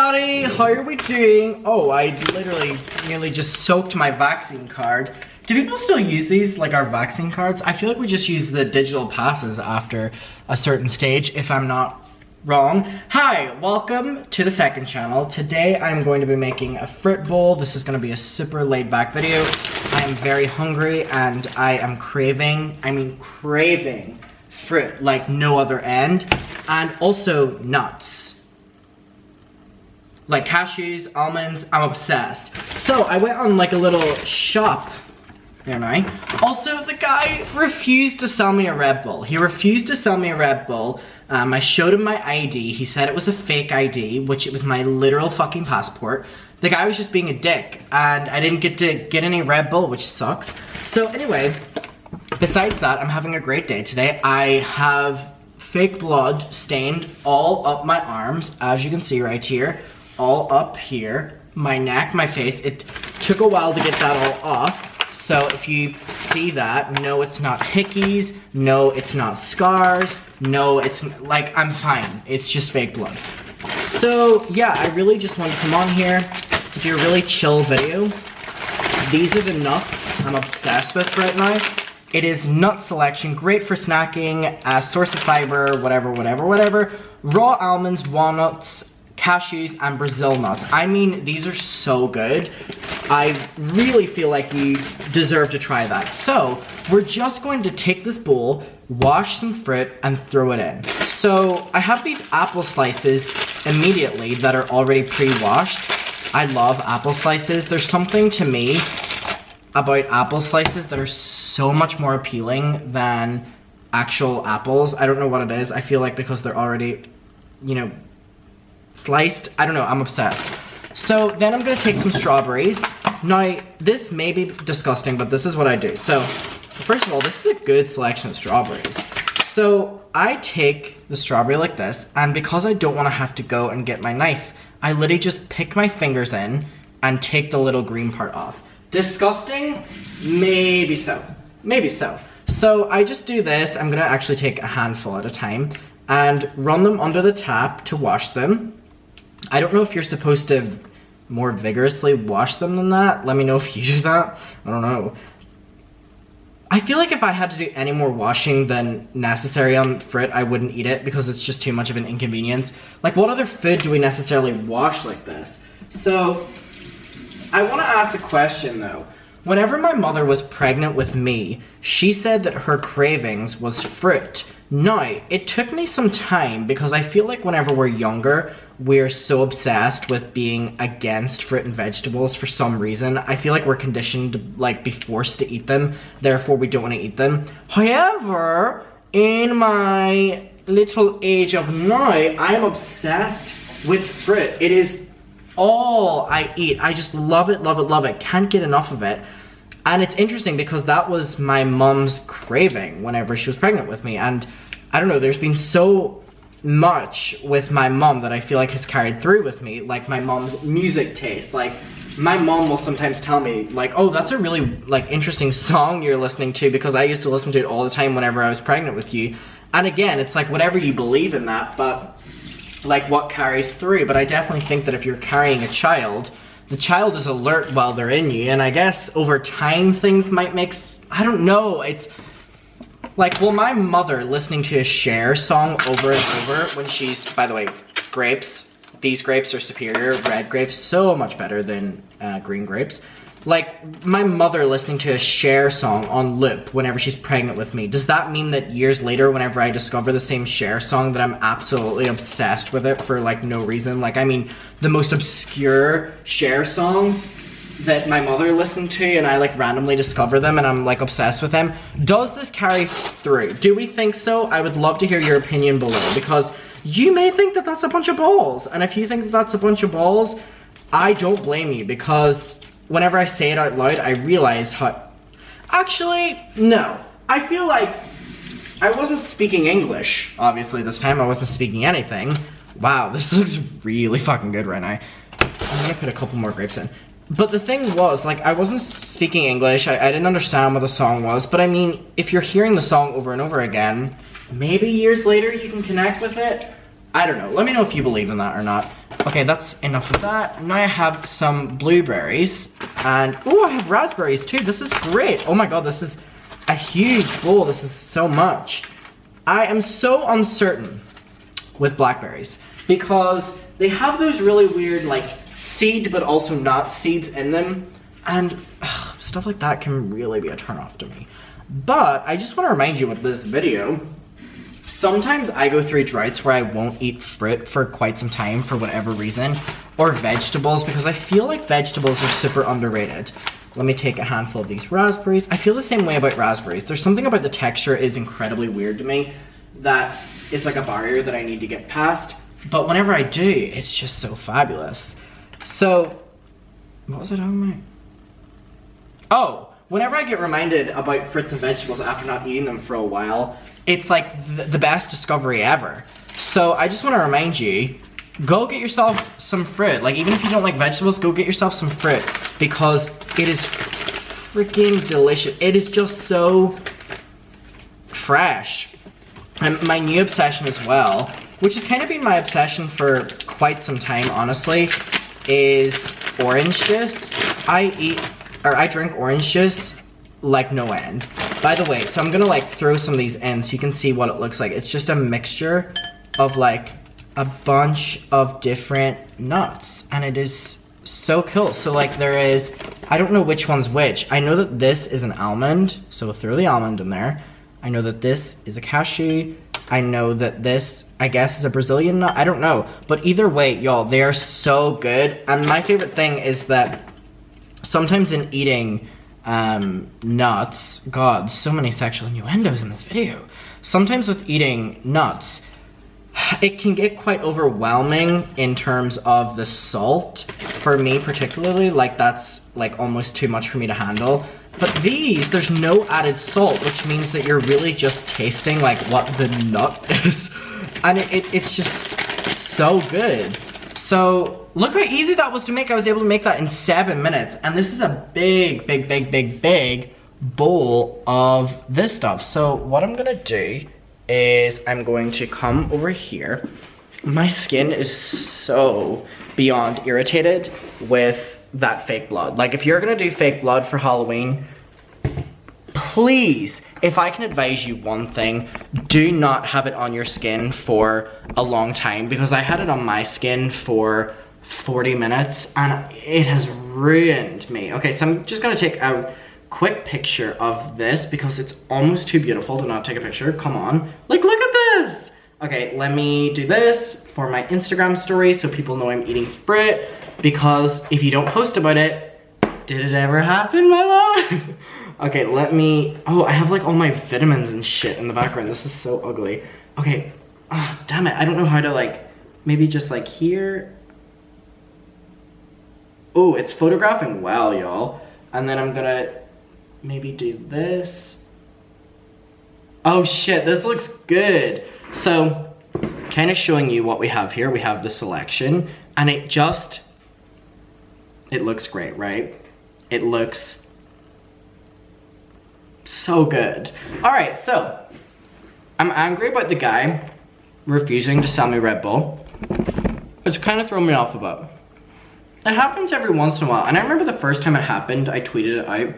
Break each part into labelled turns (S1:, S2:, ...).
S1: everybody, how are we doing? Oh, I literally nearly just soaked my vaccine card. Do people still use these, like our vaccine cards? I feel like we just use the digital passes after a certain stage, if I'm not wrong. Hi, welcome to the second channel. Today I'm going to be making a fruit bowl. This is going to be a super laid back video. I am very hungry and I am craving fruit like no other end, and also nuts. Like cashews, almonds, I'm obsessed. So I went on like a little shop. There am I. Also, the guy refused to sell me a Red Bull. He refused to sell me a Red Bull. I showed him my ID. He said it was a fake ID, which it was my literal fucking passport. The guy was just being a dick, and I didn't get to get any Red Bull, which sucks. So anyway, besides that, I'm having a great day today. I have fake blood stained all up my arms, as you can see right here. All up here, my neck, my face. It took a while to get that all off. So if you see that, no, it's not hickeys, no, it's not scars, no, it's like, I'm fine. It's just fake blood. So yeah, I really just want to come on here, do a really chill video. These are the nuts I'm obsessed with right now. It is nut selection, great for snacking, source of fiber, whatever. Raw almonds, walnuts, cashews, and Brazil nuts. I mean, these are so good. I really feel like you deserve to try that. So, we're just going to take this bowl, wash some fruit, and throw it in. So, I have these apple slices immediately that are already pre-washed. I love apple slices. There's something to me about apple slices that are so much more appealing than actual apples. I don't know what it is. I feel like because they're already, you know, sliced. I don't know, I'm obsessed. So then I'm gonna take some strawberries. Now, this may be disgusting, but this is what I do. So, first of all, this is a good selection of strawberries. So, I take the strawberry like this, and because I don't wanna have to go and get my knife, I literally just pick my fingers in and take the little green part off. Disgusting? Maybe so. Maybe so. So, I just do this. I'm gonna actually take a handful at a time and run them under the tap to wash them. I don't know if you're supposed to more vigorously wash them than that. Let me know if you do that. I don't know. I feel like if I had to do any more washing than necessary on fruit, I wouldn't eat it because it's just too much of an inconvenience. Like, what other food do we necessarily wash like this? So, I want to ask a question though. Whenever my mother was pregnant with me, she said that her cravings was fruit. Now, it took me some time because I feel like whenever we're younger, we're so obsessed with being against fruit and vegetables for some reason. I feel like we're conditioned to like be forced to eat them, therefore we don't want to eat them. However, in my little age of now, I am obsessed with fruit. It is all I eat. I just love it, love it, love it. Can't get enough of it. And it's interesting because that was my mom's craving whenever she was pregnant with me. And I don't know, there's been so much with my mom that I feel like has carried through with me. Like my mom's music taste. Like my mom will sometimes tell me like, oh, that's a really like interesting song you're listening to because I used to listen to it all the time whenever I was pregnant with you. And again, it's like whatever you believe in that, but like what carries through. But I definitely think that if you're carrying a child, the child is alert while they're in you, and I guess over time things might make, I don't know, it's like, well, my mother listening to a Cher song over and over when she's, by the way, grapes, these grapes are superior, red grapes, so much better than green grapes. Like, my mother listening to a Cher song on loop whenever she's pregnant with me, does that mean that years later, whenever I discover the same Cher song, that I'm absolutely obsessed with it for, like, no reason? Like, I mean, the most obscure Cher songs that my mother listened to, and I, like, randomly discover them, and I'm, like, obsessed with them. Does this carry through? Do we think so? I would love to hear your opinion below, because you may think that that's a bunch of balls, and if you think that that's a bunch of balls, I don't blame you, because whenever I say it out loud, I realize how... Actually, no. I feel like I wasn't speaking English, obviously, this time. I wasn't speaking anything. Wow, this looks really fucking good right now. I'm gonna put a couple more grapes in. But the thing was, like, I wasn't speaking English. I didn't understand what the song was. But I mean, if you're hearing the song over and over again, maybe years later you can connect with it. I don't know. Let me know if you believe in that or not. Okay, that's enough of that. Now I have some blueberries. And, oh, I have raspberries too. This is great. Oh my god, this is a huge bowl. This is so much. I am so uncertain with blackberries because they have those really weird, like, seed but also not seeds in them. And stuff like that can really be a turnoff to me. But I just want to remind you with this video, sometimes I go through droughts where I won't eat fruit for quite some time for whatever reason, or vegetables, because I feel like vegetables are super underrated. Let me take a handful of these raspberries. I feel the same way about raspberries. There's something about the texture is incredibly weird to me that is like a barrier that I need to get past. But whenever I do, it's just so fabulous. So, what was I talking about? Oh, whenever I get reminded about fruits and vegetables after not eating them for a while, it's like the best discovery ever. So I just want to remind you, go get yourself some fruit. Like, even if you don't like vegetables, go get yourself some fruit because it is freaking delicious. It is just so fresh. And my new obsession as well, which has kind of been my obsession for quite some time, honestly, is orange juice. I drink orange juice like no end. By the way, so I'm gonna like throw some of these in so you can see what it looks like. It's just a mixture of like a bunch of different nuts, and it is so cool. So like there is, I don't know which one's which. I know that this is an almond, so we'll throw the almond in there. I know that this is a cashew. I know that this, I guess, is a Brazilian nut. I don't know, but either way, y'all, they are so good. And my favorite thing is that sometimes in eating nuts, god, so many sexual innuendos in this video. Sometimes with eating nuts, it can get quite overwhelming in terms of the salt. For me particularly, like that's like almost too much for me to handle. But these, there's no added salt, which means that you're really just tasting like what the nut is. And it's just so good. So look how easy that was to make. I was able to make that in 7 minutes. And this is a big, big, big, big, big bowl of this stuff. So what I'm gonna do is I'm going to come over here. My skin is so beyond irritated with that fake blood. Like if you're gonna do fake blood for Halloween, please, if I can advise you one thing, do not have it on your skin for a long time, because I had it on my skin for 40 minutes and it has ruined me. Okay, so I'm just gonna take a quick picture of this because it's almost too beautiful to not take a picture. Come on, like look at this. Okay, let me do this for my Instagram story so people know I'm eating fruit, because if you don't post about it, did it ever happen, my love? Okay, let me, oh, I have like all my vitamins and shit in the background. This is so ugly. Okay, damn it, I don't know how to like, maybe just like here. Oh, it's photographing well, y'all. And then I'm gonna maybe do this. Oh shit, this looks good. So, kind of showing you what we have here. We have the selection, and it looks great, right? It looks so good. All right, so I'm angry about the guy refusing to sell me Red Bull. It's kind of thrown me off a bit. It happens every once in a while, and I remember the first time it happened, I tweeted it out,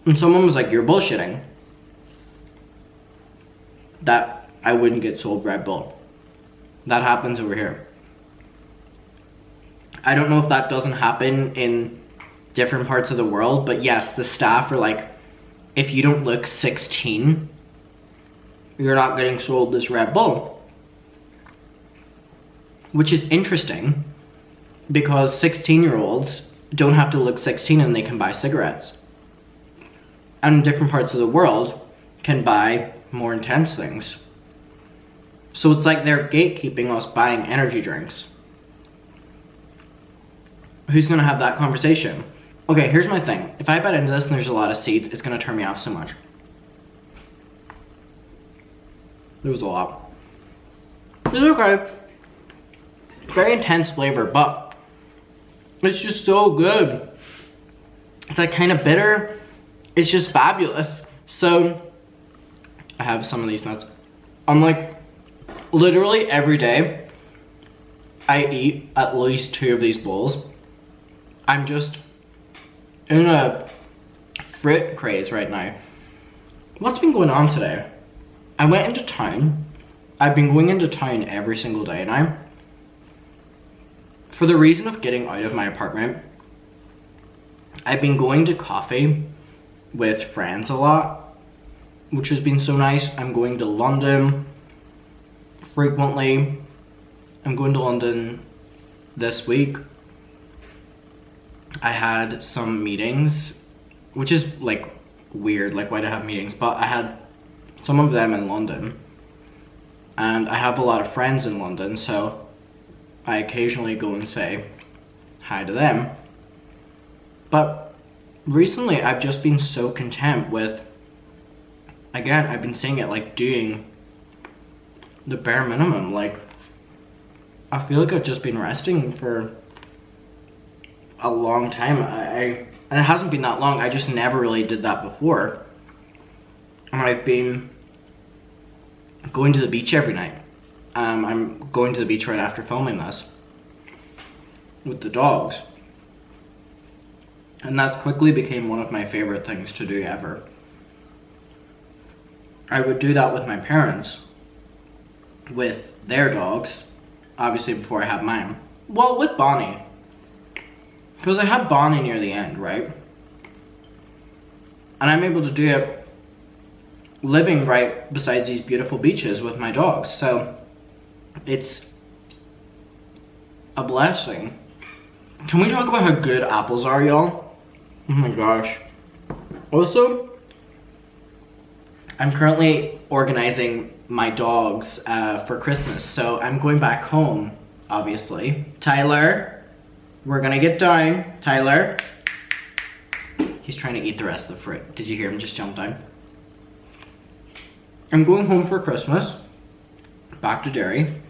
S1: and someone was like, "You're bullshitting that I wouldn't get sold Red Bull." That happens over here. I don't know if that doesn't happen in different parts of the world, but yes, the staff are like, if you don't look 16, you're not getting sold this Red Bull. Which is interesting, because 16-year-olds don't have to look 16 and they can buy cigarettes. And different parts of the world can buy more intense things. So it's like they're gatekeeping us buying energy drinks. Who's gonna have that conversation? Okay, here's my thing. If I bite into this and there's a lot of seeds, it's gonna turn me off so much. There's a lot. It's okay. Very intense flavor, but it's just so good. It's like kind of bitter. It's just fabulous. So I have some of these nuts. I'm like literally every day I eat at least 2 of these bowls. I'm just in a frit craze right now. What's been going on today? I went into town. I've been going into town every single day now. For the reason of getting out of my apartment, I've been going to coffee with friends a lot, which has been so nice. I'm going to London frequently. I'm going to London this week. I had some meetings, which is like weird, like why do I have meetings? But I had some of them in London, and I have a lot of friends in London, so I occasionally go and say hi to them. But recently I've just been so content with, again, I've been saying it, like doing the bare minimum. Like I feel like I've just been resting for a long time. And it hasn't been that long, I just never really did that before. And I've been going to the beach every night. I'm going to the beach right after filming this with the dogs. And that quickly became one of my favorite things to do ever. I would do that with my parents, with their dogs, obviously before I had mine. Well, with Bonnie. Because I had Bonnie near the end, right? And I'm able to do it living right beside these beautiful beaches with my dogs. So it's a blessing. Can we talk about how good apples are, y'all? Oh my gosh. Also, I'm currently organizing my dogs for Christmas. So I'm going back home, obviously. Tyler. We're gonna get down, Tyler. He's trying to eat the rest of the fruit. Did you hear him just jump down? I'm going home for Christmas, back to Derry.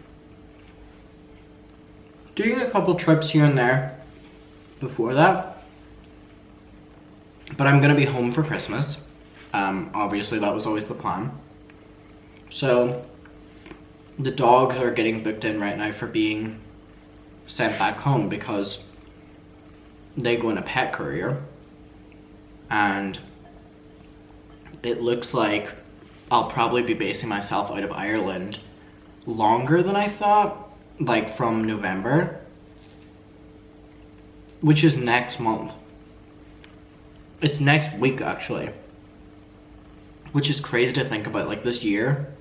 S1: Doing a couple trips here and there before that. But I'm gonna be home for Christmas. Obviously that was always the plan. So the dogs are getting booked in right now for being sent back home because they go in a pet courier, and it looks like I'll probably be basing myself out of Ireland longer than I thought, like from November, which is next month. It's next week actually, which is crazy to think about. Like this year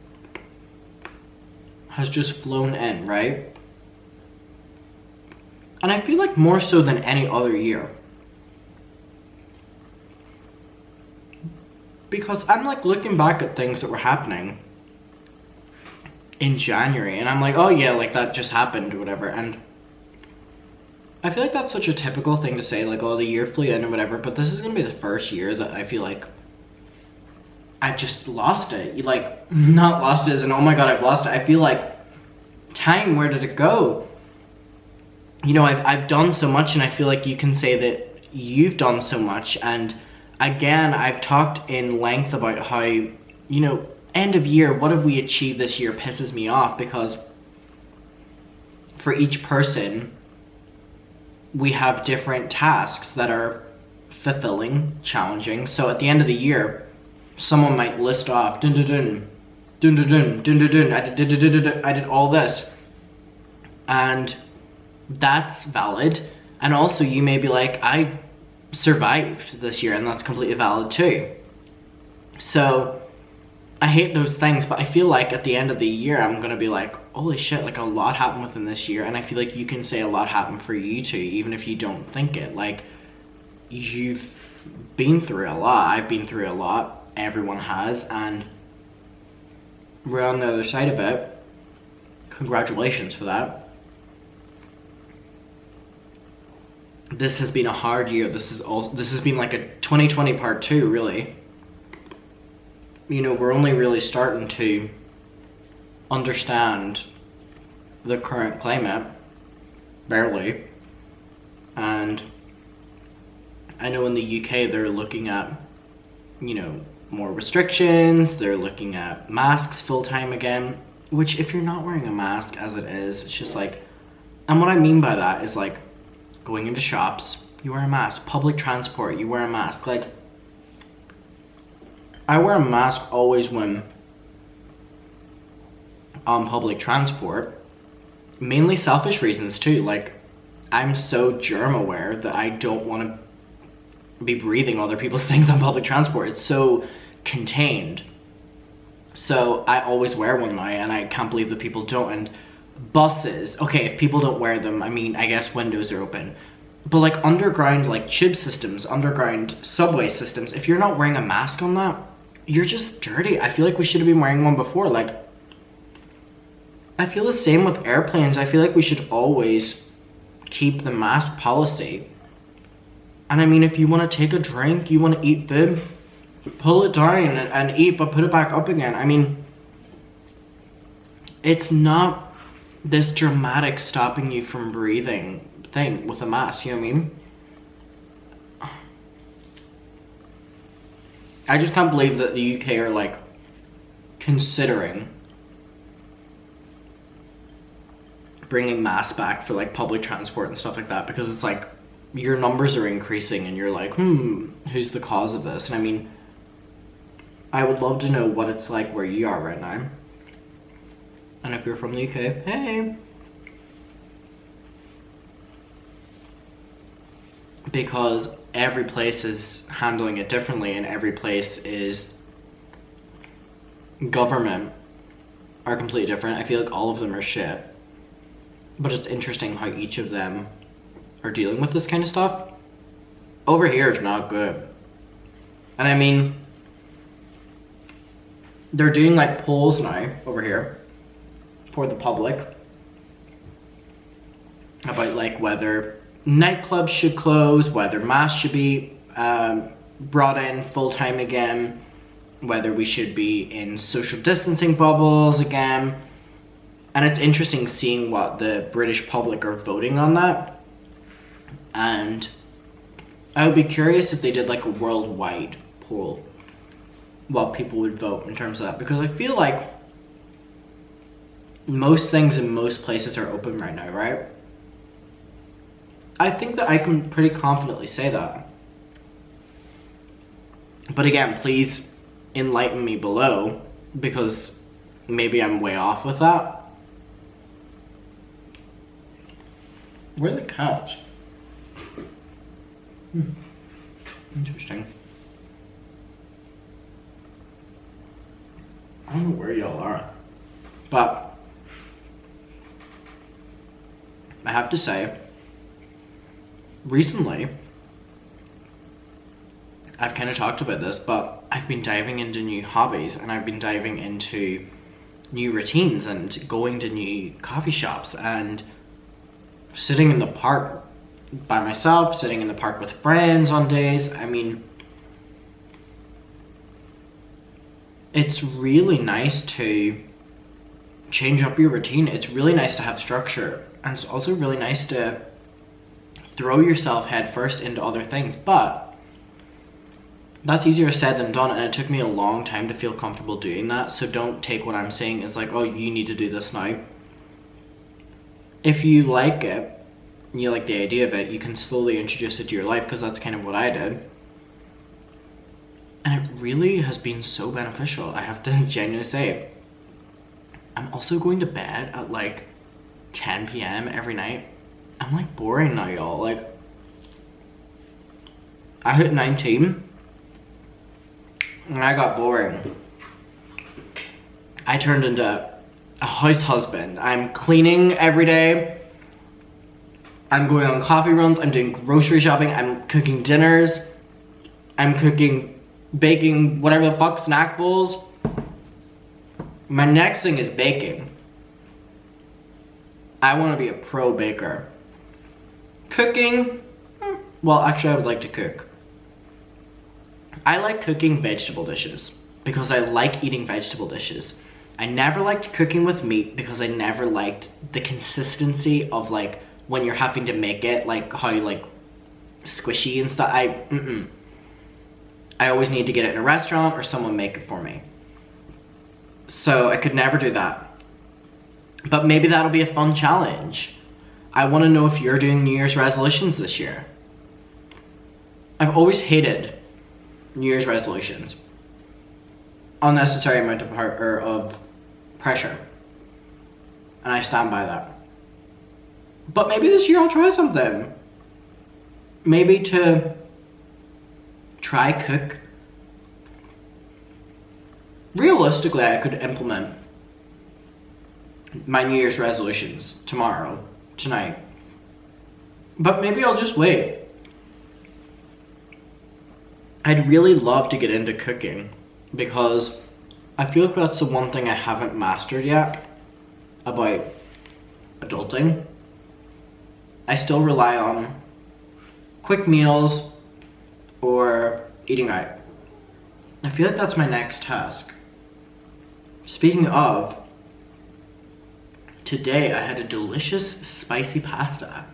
S1: has just flown in, right? And I feel like more so than any other year. Because I'm like looking back at things that were happening in January, and I'm like, oh yeah, like that just happened or whatever. And I feel like that's such a typical thing to say, like, oh, the year flew in or whatever, but this is gonna be the first year that I feel like I've just lost it. Like, not lost it as in, oh my god, I've lost it. I feel like, time, where did it go? You know, I've done so much, and I feel like you can say that you've done so much. And again, I've talked in length about how, you know, end of year, what have we achieved this year pisses me off, because for each person, we have different tasks that are fulfilling, challenging. So at the end of the year, someone might list off, dun dun dun, dun dun dun, dun dun dun, I did all this. And that's valid. And also you may be like, I survived this year, and that's completely valid too. So I hate those things, but I feel like at the end of the year I'm gonna be like, holy shit, like a lot happened within this year. And I feel like you can say a lot happened for you too, even if you don't think it. Like, you've been through a lot, I've been through a lot, everyone has, and we're on the other side of it. Congratulations for that. This has been a hard year. This has been like a 2020 part 2, really. You know, we're only really starting to understand the current climate, barely. And I know in the UK they're looking at, you know, more restrictions. They're looking at masks full time again, which if you're not wearing a mask as it is, it's just like, and what I mean by that is like going into shops, you wear a mask. Public transport, you wear a mask. Like, I wear a mask always when on public transport, mainly selfish reasons too. Like, I'm so germ aware that I don't want to be breathing other people's things on public transport. It's so contained. So I always wear one now, and I can't believe that people don't. And buses, okay, if people don't wear them, I mean, I guess windows are open. But like underground, like tube systems, underground subway systems, if you're not wearing a mask on that, you're just dirty. I feel like we should have been wearing one before. Like, I feel the same with airplanes. I feel like we should always keep the mask policy. And I mean, if you want to take a drink, you want to eat food, pull it down and eat, but put it back up again. I mean, it's not this dramatic stopping you from breathing thing with a mask, you know what I mean? I just can't believe that the UK are like considering bringing masks back for like public transport and stuff like that, because it's like your numbers are increasing and you're like, who's the cause of this? And I mean, I would love to know what it's like where you are right now. And if you're from the UK, hey. Because every place is handling it differently, and every place is government are completely different. I feel like all of them are shit. But it's interesting how each of them are dealing with this kind of stuff. Over here is not good. And I mean, they're doing like polls now over here for the public about like whether nightclubs should close, whether masks should be brought in full-time again, whether we should be in social distancing bubbles again. And it's interesting seeing what the British public are voting on that. And I would be curious if they did like a worldwide poll, what people would vote in terms of that. Because I feel like most things in most places are open right now, right? I think that I can pretty confidently say that. But again, please enlighten me below, because maybe I'm way off with that. Where are the cats? Interesting. I don't know where y'all are. But I have to say, recently, I've kind of talked about this, but I've been diving into new hobbies, and I've been diving into new routines and going to new coffee shops and sitting in the park by myself, sitting in the park with friends on days. I mean, it's really nice to change up your routine. It's really nice to have structure, and it's also really nice to throw yourself head first into other things. But that's easier said than done, and it took me a long time to feel comfortable doing that. So don't take what I'm saying as like, oh, you need to do this now. If you like it, you like the idea of it, you can slowly introduce it to your life, because that's kind of what I did. And it really has been so beneficial, I have to genuinely say. I'm also going to bed at like 10 p.m. every night. I'm like boring now, y'all. Like, I hit 19 and I got boring. I turned into a house husband. I'm cleaning every day. I'm going on coffee runs. I'm doing grocery shopping. I'm cooking dinners. I'm cooking, baking, whatever the fuck, snack bowls. My next thing is baking. I want to be a pro baker. Cooking, well, actually I would like to cook. I like cooking vegetable dishes because I like eating vegetable dishes. I never liked cooking with meat because I never liked the consistency of like when you're having to make it, like how like squishy and stuff. I always need to get it in a restaurant or someone make it for me. So I could never do that. But maybe that'll be a fun challenge. I want to know if you're doing New Year's resolutions this year. I've always hated New Year's resolutions. Unnecessary amount of pressure. And I stand by that. But maybe this year I'll try something. Maybe to try cook. Realistically, I could implement my New Year's resolutions tomorrow, tonight. But maybe I'll just wait. I'd really love to get into cooking because I feel like that's the one thing I haven't mastered yet about adulting. I still rely on quick meals or eating out. I feel like that's my next task. Speaking of, today I had a delicious spicy pasta.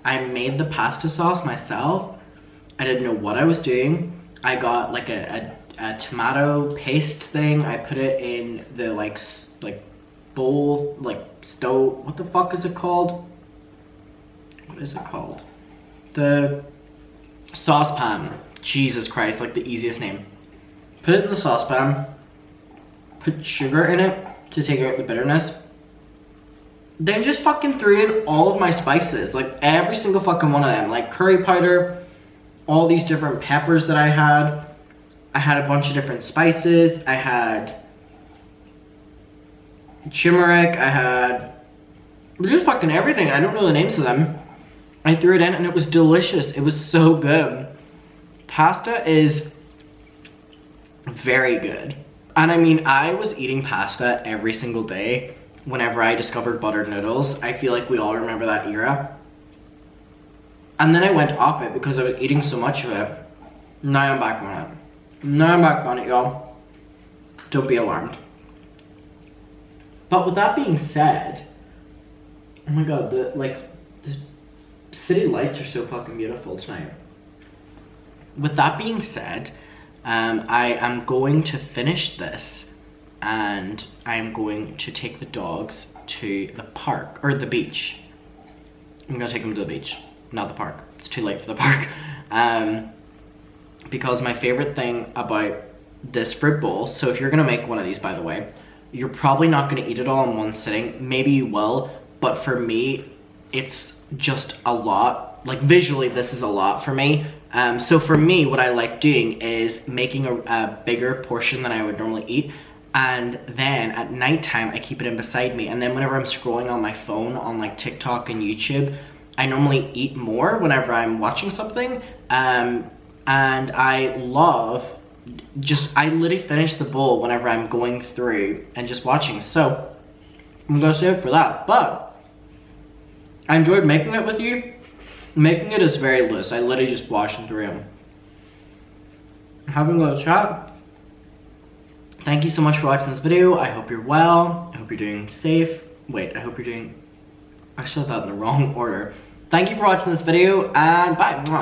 S1: I made the pasta sauce myself. I didn't know what I was doing. I got like a tomato paste thing. I put it in the like bowl, like stove. What the fuck is it called? What is it called? The saucepan. Jesus Christ, like the easiest name. Put it in the saucepan. Put sugar in it to take out the bitterness. Then just fucking threw in all of my spices, like every single fucking one of them, like curry powder, all these different peppers that I had. I had a bunch of different spices. I had turmeric. I had just fucking everything. I don't know the names of them. I threw it in and it was delicious. It was so good. Pasta is very good. And I mean, I was eating pasta every single day whenever I discovered buttered noodles. I feel like we all remember that era. And then I went off it because I was eating so much of it. Now I'm back on it. Now I'm back on it, y'all. Don't be alarmed. But with that being said, oh my god, the city lights are so fucking beautiful tonight. With that being said, I am going to finish this and I am going to take the dogs to the park, or the beach. I'm gonna take them to the beach, not the park. It's too late for the park. Because my favorite thing about this fruit bowl, so if you're gonna make one of these, by the way, you're probably not gonna eat it all in one sitting. Maybe you will, but for me, it's just a lot. Like visually, this is a lot for me. So for me, what I like doing is making a bigger portion than I would normally eat. And then at nighttime, I keep it in beside me. And then whenever I'm scrolling on my phone on like TikTok and YouTube, I normally eat more whenever I'm watching something. And I love I literally finish the bowl whenever I'm going through and just watching. So I'm gonna save it for that. But I enjoyed making it with you. Making it is very loose. I literally just washed through them. Having a little chat. Thank you so much for watching this video. I hope you're well. I hope you're doing safe. Wait, I hope you're doing... I said that in the wrong order. Thank you for watching this video and bye. Mwah.